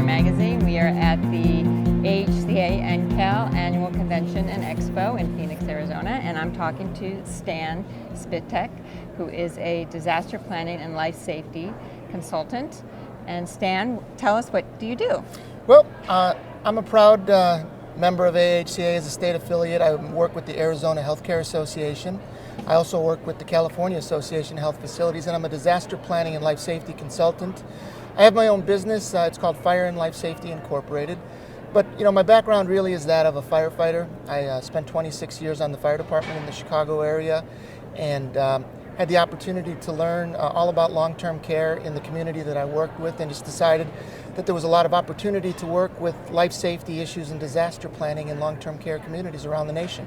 Magazine. We are at the AHCA NCAL Annual Convention and Expo in Phoenix, Arizona, and I'm talking to Stan Spitek, who is a disaster planning and life safety consultant. And Stan, tell us, what do you do? Well, I'm a proud member of AHCA as a state affiliate. I work with the Arizona Healthcare Association. I also work with the California Association of Health Facilities, and I'm a disaster planning and life safety consultant. I have my own business. It's called Fire and Life Safety Incorporated. But my background really is that of a firefighter. I spent 26 years on the fire department in the Chicago area, and had the opportunity to learn all about long-term care in the community that I worked with, and just decided that there was a lot of opportunity to work with life safety issues and disaster planning in long-term care communities around the nation.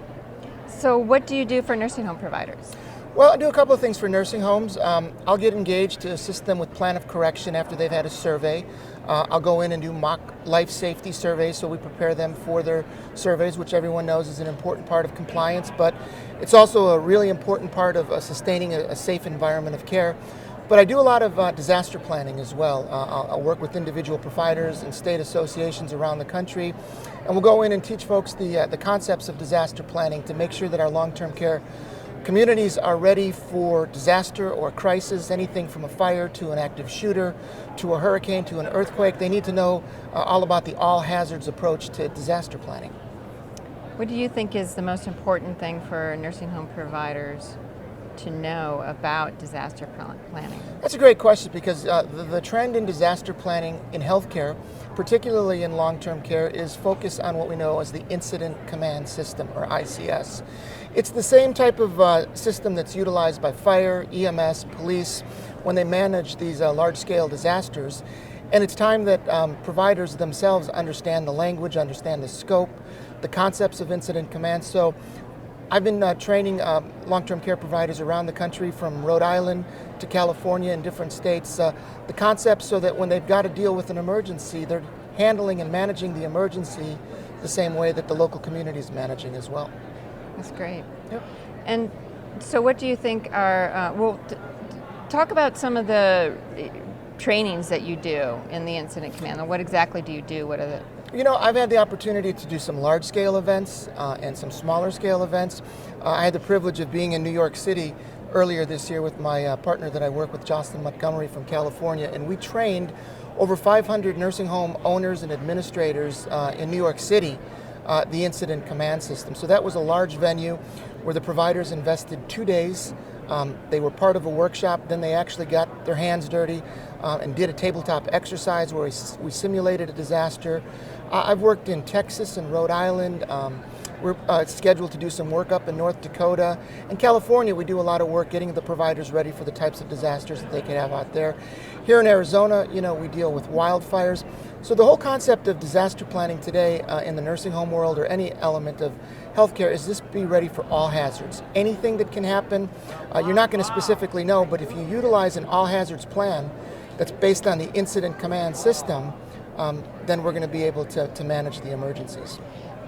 So what do you do for nursing home providers? Well, I do a couple of things for nursing homes. I'll get engaged to assist them with plan of correction after they've had a survey. I'll go in and do mock life safety surveys, so we prepare them for their surveys, which everyone knows is an important part of compliance, but it's also a really important part of sustaining a safe environment of care. But I do a lot of disaster planning as well. I'll work with individual providers and state associations around the country, and we'll go in and teach folks the concepts of disaster planning to make sure that our long-term care communities are ready for disaster or crisis, anything from a fire to an active shooter to a hurricane to an earthquake. They need to know all about the all hazards approach to disaster planning. What do you think is the most important thing for nursing home providers to know about disaster planning? That's a great question, because the trend in disaster planning in healthcare, particularly in long-term care, is focused on what we know as the Incident Command System, or ICS. It's the same type of system that's utilized by fire, EMS, police when they manage these large-scale disasters. And it's time that providers themselves understand the language, understand the scope, the concepts of incident command. So I've been training long-term care providers around the country, from Rhode Island to California and different states, the concepts so that when they've got to deal with an emergency, they're handling and managing the emergency the same way that the local community is managing as well. That's great. Yep. And so what do you think are, talk about some of the trainings that you do in the incident command. What exactly do you do? What are the... I've had the opportunity to do some large-scale events and some smaller-scale events. I had the privilege of being in New York City earlier this year with my partner that I work with, Jocelyn Montgomery from California, and we trained over 500 nursing home owners and administrators in New York City the incident command system. So that was a large venue where the providers invested 2 days. They were part of a workshop, then they actually got their hands dirty and did a tabletop exercise where we simulated a disaster. I've worked in Texas and Rhode Island. We're scheduled to do some work up in North Dakota. In California, we do a lot of work getting the providers ready for the types of disasters that they could have out there. Here in Arizona, we deal with wildfires. So the whole concept of disaster planning today in the nursing home world, or any element of healthcare, is just be ready for all hazards. Anything that can happen, you're not going to specifically know, but if you utilize an all hazards plan that's based on the incident command system, then we're going to be able to manage the emergencies.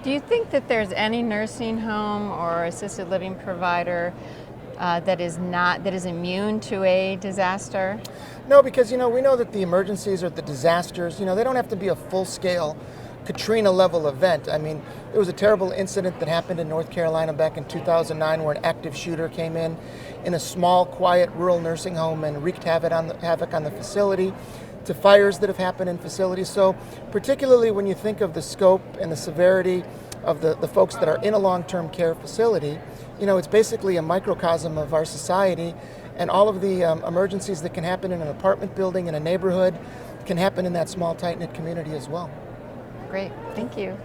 Do you think that there's any nursing home or assisted living provider that is immune to a disaster? No, because we know that the emergencies or the disasters, they don't have to be a full-scale Katrina level event. I mean, there was a terrible incident that happened in North Carolina back in 2009 where an active shooter came in a small, quiet, rural nursing home and wreaked havoc on the facility, to fires that have happened in facilities. So particularly when you think of the scope and the severity of the folks that are in a long-term care facility, it's basically a microcosm of our society, and all of the emergencies that can happen in an apartment building, in a neighborhood, can happen in that small, tight-knit community as well. Great, thank you.